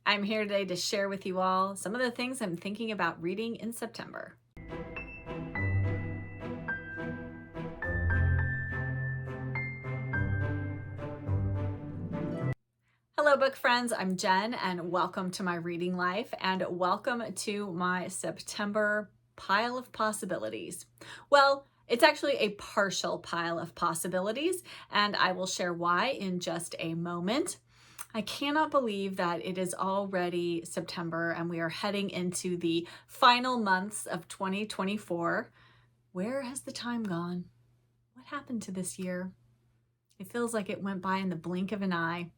I'm here today to share with you all some of the things I'm thinking about reading in September. Hello, book friends. I'm Jen, and welcome to my reading life, and welcome to my September pile of possibilities. Well, it's actually a partial pile of possibilities, and I will share why in just a moment. I cannot believe that it is already September and we are heading into the final months of 2024. Where has the time gone? What happened to this year? It feels like it went by in the blink of an eye.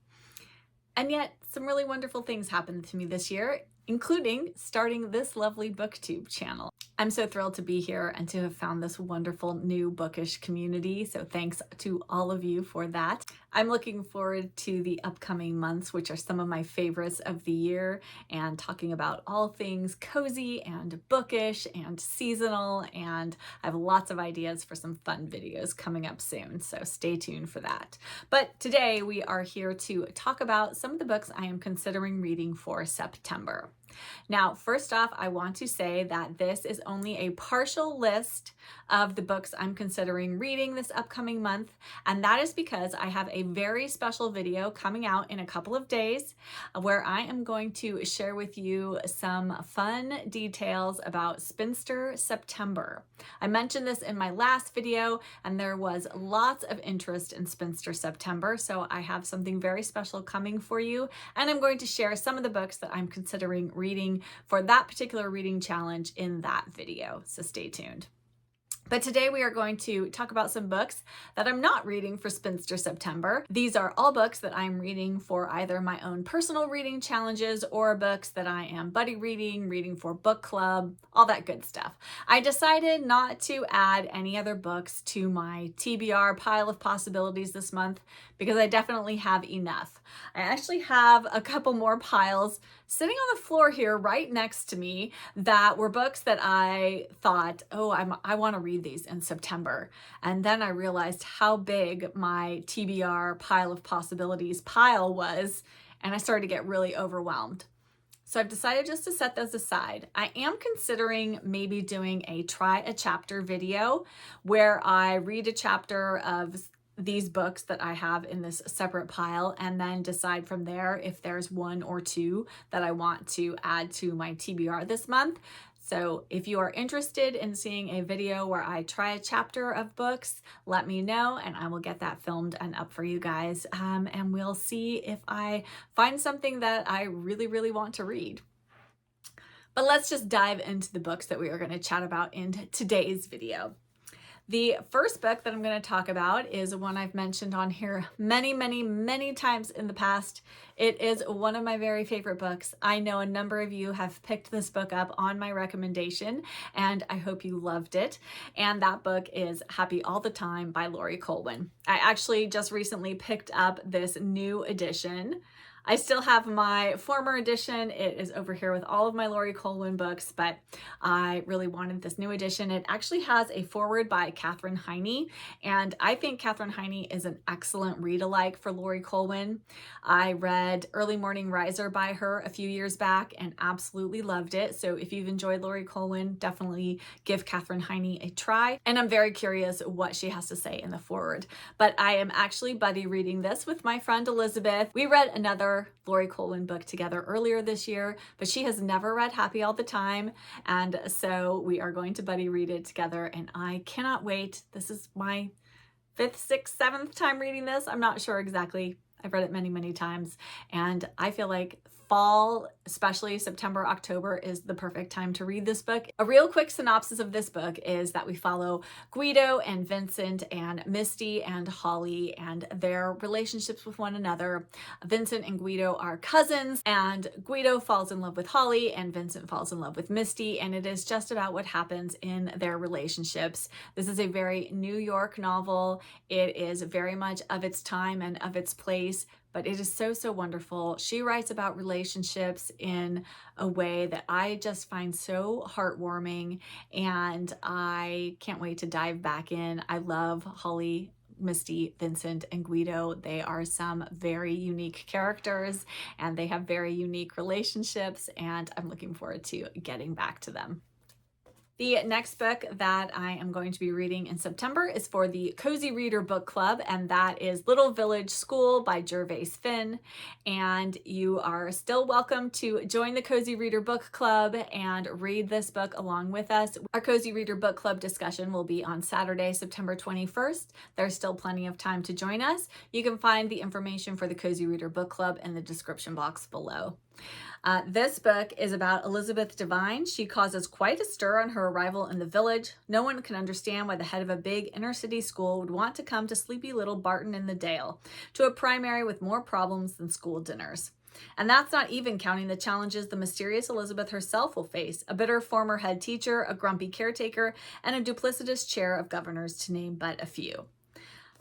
And yet, some really wonderful things happened to me this year, including starting this lovely booktube channel. I'm so thrilled to be here and to have found this wonderful new bookish community. So thanks to all of you for that. I'm looking forward to the upcoming months, which are some of my favorites of the year, and talking about all things cozy and bookish and seasonal. And I have lots of ideas for some fun videos coming up soon. So stay tuned for that. But today we are here to talk about some of the books I am considering reading for September. Now, first off, I want to say that this is only a partial list of the books I'm considering reading this upcoming month, and that is because I have a very special video coming out in a couple of days where I am going to share with you some fun details about Spinster September. I mentioned this in my last video, and there was lots of interest in Spinster September, so I have something very special coming for you, and I'm going to share some of the books that I'm considering reading for that particular reading challenge in that video, so stay tuned. But today we are going to talk about some books that I'm not reading for Spinster September. These are all books that I'm reading for either my own personal reading challenges or books that I am buddy reading for book club, all that good stuff. I decided not to add any other books to my TBR pile of possibilities this month because I definitely have enough. I actually have a couple more piles sitting on the floor here right next to me that were books that I thought, oh, I want to read these in September. And then I realized how big my TBR pile of possibilities pile was, and I started to get really overwhelmed. So I've decided just to set those aside. I am considering maybe doing a try a chapter video where I read a chapter of these books that I have in this separate pile and then decide from there if there's one or two that I want to add to my TBR this month. So if you are interested in seeing a video where I try a chapter of books, let me know and I will get that filmed and up for you guys. And we'll see if I find something that I really, really want to read. But let's just dive into the books that we are going to chat about in today's video. The first book that I'm going to talk about is one I've mentioned on here many, many, many times in the past. It is one of my very favorite books. I know a number of you have picked this book up on my recommendation, and I hope you loved it. And that book is Happy All the Time by Laurie Colwin. I actually just recently picked up this new edition. I still have my former edition. It is over here with all of my Laurie Colwin books, but I really wanted this new edition. It actually has a foreword by Katherine Heine, and I think Katherine Heine is an excellent read-alike for Laurie Colwin. I read Early Morning Riser by her a few years back and absolutely loved it. So if you've enjoyed Laurie Colwin, definitely give Katherine Heine a try. And I'm very curious what she has to say in the foreword. But I am actually buddy reading this with my friend Elizabeth. We read another Laurie Colwin book together earlier this year, but she has never read Happy All the Time, and so we are going to buddy read it together, and I cannot wait. This is my 5th, 6th, 7th time reading this. I'm not sure exactly. I've read it many, many times, and I feel like fall, especially September, October, is the perfect time to read this book. A real quick synopsis of this book is that we follow Guido and Vincent and Misty and Holly and their relationships with one another. Vincent and Guido are cousins, and Guido falls in love with Holly and Vincent falls in love with Misty, and it is just about what happens in their relationships. This is a very New York novel. It is very much of its time and of its place, but it is so, so wonderful. She writes about relationships in a way that I just find so heartwarming, and I can't wait to dive back in. I love Holly Misty, Vincent, and Guido. They are some very unique characters and they have very unique relationships, and I'm looking forward to getting back to them. The next book that I am going to be reading in September is for the Cozy Reader Book Club, and that is Little Village School by Gervais Finn. And you are still welcome to join the Cozy Reader Book Club and read this book along with us. Our Cozy Reader Book Club discussion will be on Saturday, September 21st. There's still plenty of time to join us. You can find the information for the Cozy Reader Book Club in the description box below. This book is about Elizabeth Devine. She causes quite a stir on her arrival in the village. No one can understand why the head of a big inner city school would want to come to sleepy little Barton in the Dale, to a primary with more problems than school dinners. And that's not even counting the challenges the mysterious Elizabeth herself will face: a bitter former head teacher, a grumpy caretaker, and a duplicitous chair of governors, to name but a few.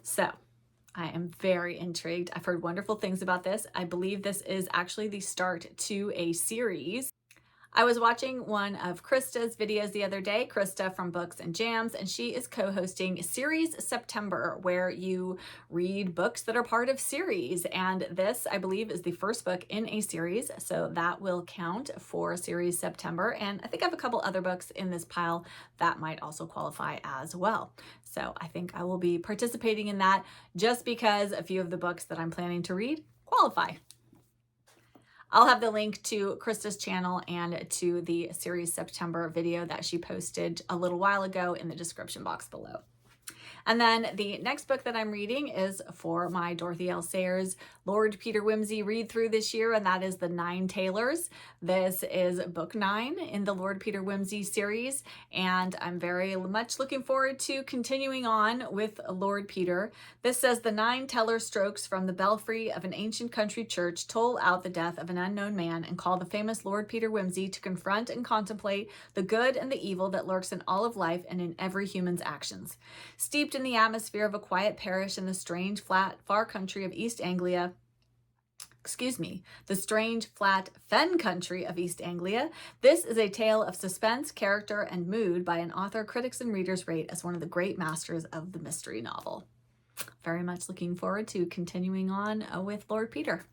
So, I am very intrigued. I've heard wonderful things about this. I believe this is actually the start to a series. I was watching one of Krista's videos the other day, Krista from Books and Jams, and she is co-hosting Series September, where you read books that are part of series. And this, I believe, is the first book in a series, so that will count for Series September. And I think I have a couple other books in this pile that might also qualify as well. So I think I will be participating in that just because a few of the books that I'm planning to read qualify. I'll have the link to Krista's channel and to the Series September video that she posted a little while ago in the description box below. And then the next book that I'm reading is for my Dorothy L. Sayers Lord Peter Wimsey read through this year, and that is the Nine Tailors. This is book 9 in the Lord Peter Wimsey series, and I'm very much looking forward to continuing on with Lord Peter. This says the 9 teller strokes from the belfry of an ancient country church toll out the death of an unknown man and call the famous Lord Peter Wimsey to confront and contemplate the good and the evil that lurks in all of life and in every human's actions. Steeped in the atmosphere of a quiet parish in the strange, flat, far country of East Anglia, the strange, flat, fen country of East Anglia, this is a tale of suspense, character, and mood by an author critics and readers rate as one of the great masters of the mystery novel. Very much looking forward to continuing on with Lord Peter.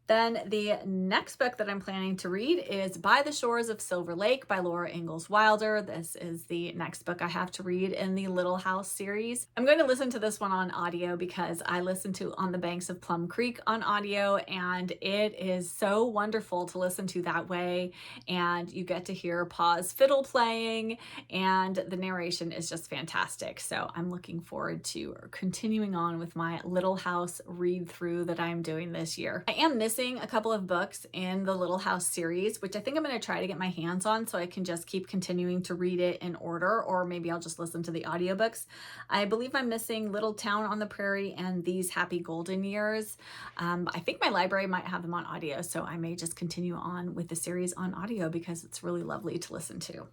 Then the next book that I'm planning to read is By the Shores of Silver Lake by Laura Ingalls Wilder. This is the next book I have to read in the Little House series. I'm going to listen to this one on audio because I listened to On the Banks of Plum Creek on audio, and it is so wonderful to listen to that way. And you get to hear Pa's fiddle playing, and the narration is just fantastic. So I'm looking forward to continuing on with my Little House read through that I'm doing this year. I am missing a couple of books in the Little House series, which I think I'm going to try to get my hands on so I can just keep continuing to read it in order, or maybe I'll just listen to the audiobooks. I believe I'm missing Little Town on the Prairie and These Happy Golden Years. I think my library might have them on audio, so I may just continue on with the series on audio because it's really lovely to listen to.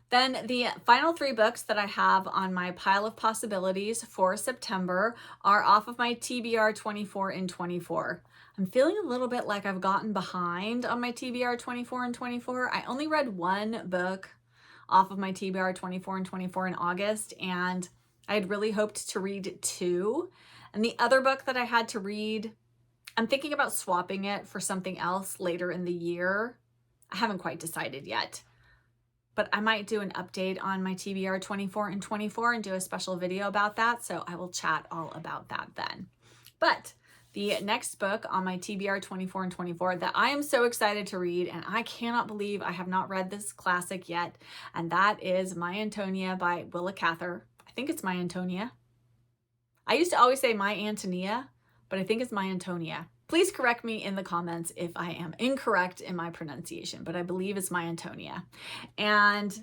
Then the final 3 books that I have on my pile of possibilities for September are off of my TBR 24 and 24. I'm feeling a little bit like I've gotten behind on my TBR 24 and 24. I only read one book off of my TBR 24 and 24 in August, and I had really hoped to read 2. And the other book that I had to read, I'm thinking about swapping it for something else later in the year. I haven't quite decided yet, but I might do an update on my TBR 24 and 24 and do a special video about that. So I will chat all about that then. But the next book on my TBR 24 and 24 that I am so excited to read, and I cannot believe I have not read this classic yet, and that is My Antonia by Willa Cather. I think it's My Antonia. I used to always say My Antonia, but I think it's My Antonia. Please correct me in the comments if I am incorrect in my pronunciation, but I believe it's My Antonia. And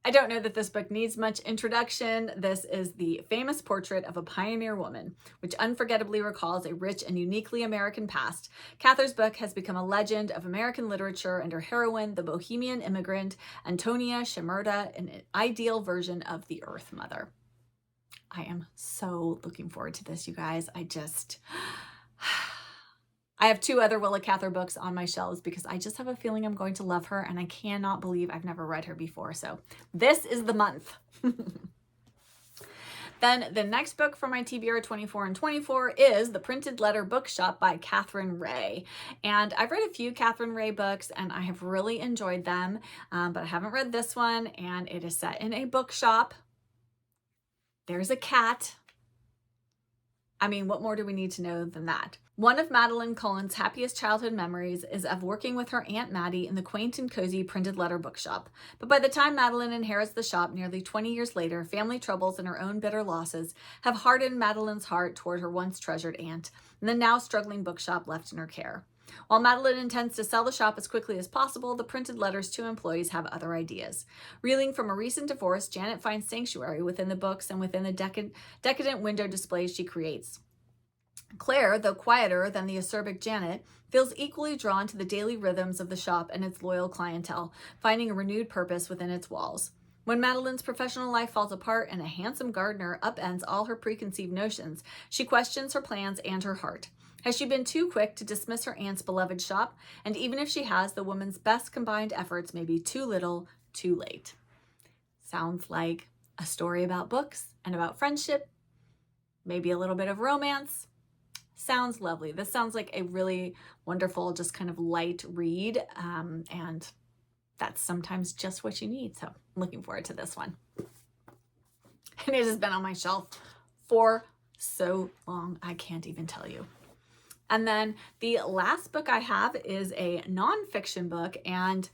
I don't know that this book needs much introduction. This is the famous portrait of a pioneer woman, which unforgettably recalls a rich and uniquely American past. Cather's book has become a legend of American literature, and her heroine, the bohemian immigrant, Antonia Shimerda, an ideal version of the Earth Mother. I am so looking forward to this, you guys. I have 2 other Willa Cather books on my shelves because I just have a feeling I'm going to love her, and I cannot believe I've never read her before. So this is the month. Then the next book from my TBR 24 and 24 is The Printed Letter Bookshop by Catherine Ray. And I've read a few Catherine Ray books and I have really enjoyed them, but I haven't read this one, and it is set in a bookshop. There's a cat. I mean, what more do we need to know than that? One of Madeline Cullen's happiest childhood memories is of working with her Aunt Maddie in the quaint and cozy printed letter bookshop. But by the time Madeline inherits the shop nearly 20 years later, family troubles and her own bitter losses have hardened Madeline's heart toward her once treasured aunt and the now struggling bookshop left in her care. While Madeline intends to sell the shop as quickly as possible, the printed letters to employees have other ideas. Reeling from a recent divorce, Janet finds sanctuary within the books and within the decadent window displays she creates. Claire, though quieter than the acerbic Janet, feels equally drawn to the daily rhythms of the shop and its loyal clientele, finding a renewed purpose within its walls. When Madeline's professional life falls apart and a handsome gardener upends all her preconceived notions, she questions her plans and her heart. Has she been too quick to dismiss her aunt's beloved shop? And even if she has, the woman's best combined efforts may be too little, too late. Sounds like a story about books and about friendship, maybe a little bit of romance. Sounds lovely. This sounds like a really wonderful, just kind of light read, and that's sometimes just what you need. So I'm looking forward to this one. And it has been on my shelf for so long, I can't even tell you. And then the last book I have is a nonfiction book, and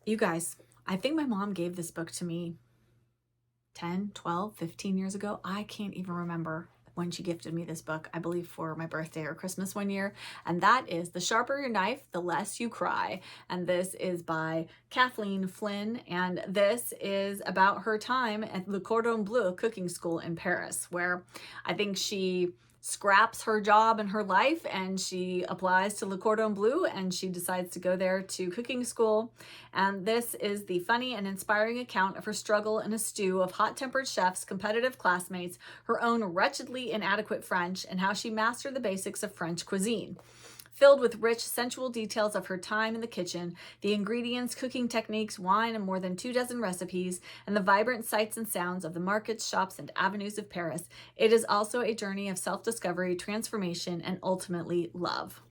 you guys, I think my mom gave this book to me 10, 12, 15 years ago. I can't even remember when she gifted me this book, I believe for my birthday or Christmas one year. And that is The Sharper Your Knife, The Less You Cry. And this is by Kathleen Flynn. And this is about her time at Le Cordon Bleu cooking school in Paris, where I think she scraps her job and her life and she applies to Le Cordon Bleu and she decides to go there to cooking school. And this is the funny and inspiring account of her struggle in a stew of hot-tempered chefs, competitive classmates, her own wretchedly inadequate French, and how she mastered the basics of French cuisine. Filled with rich, sensual details of her time in the kitchen, the ingredients, cooking techniques, wine, and more than 24 recipes, and the vibrant sights and sounds of the markets, shops, and avenues of Paris, it is also a journey of self-discovery, transformation, and ultimately love.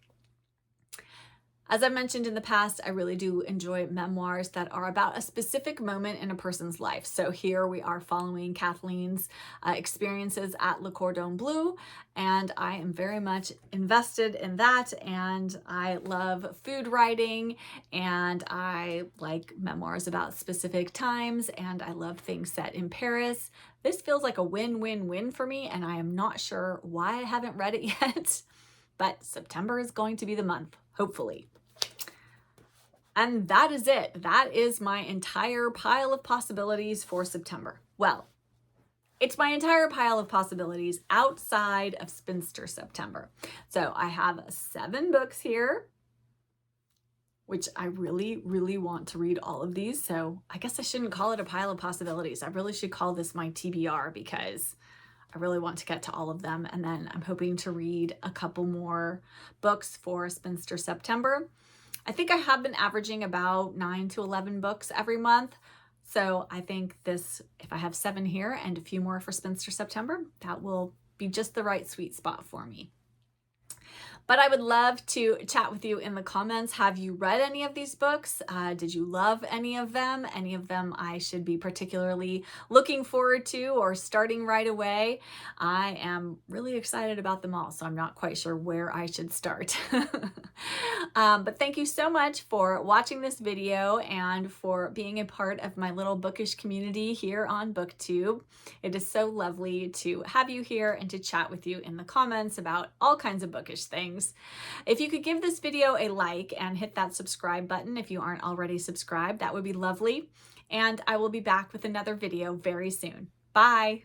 As I mentioned in the past, I really do enjoy memoirs that are about a specific moment in a person's life. So here we are following Kathleen's experiences at Le Cordon Bleu, and I am very much invested in that. And I love food writing, and I like memoirs about specific times, and I love things set in Paris. This feels like a win-win-win for me, and I am not sure why I haven't read it yet, but September is going to be the month, hopefully. And that is it. That is my entire pile of possibilities for September. Well, it's my entire pile of possibilities outside of Spinster September. So I have 7 books here, which I really, really want to read all of these. So I guess I shouldn't call it a pile of possibilities. I really should call this my TBR because I really want to get to all of them. And then I'm hoping to read a couple more books for Spinster September. I think I have been averaging about 9 to 11 books every month. So I think this, if I have 7 here and a few more for Spinster September, that will be just the right sweet spot for me. But I would love to chat with you in the comments. Have you read any of these books? Did you love any of them? Any of them I should be particularly looking forward to or starting right away? I am really excited about them all, so I'm not quite sure where I should start. But thank you so much for watching this video and for being a part of my little bookish community here on BookTube. It is so lovely to have you here and to chat with you in the comments about all kinds of bookish things. If you could give this video a like and hit that subscribe button if you aren't already subscribed, that would be lovely. And I will be back with another video very soon. Bye.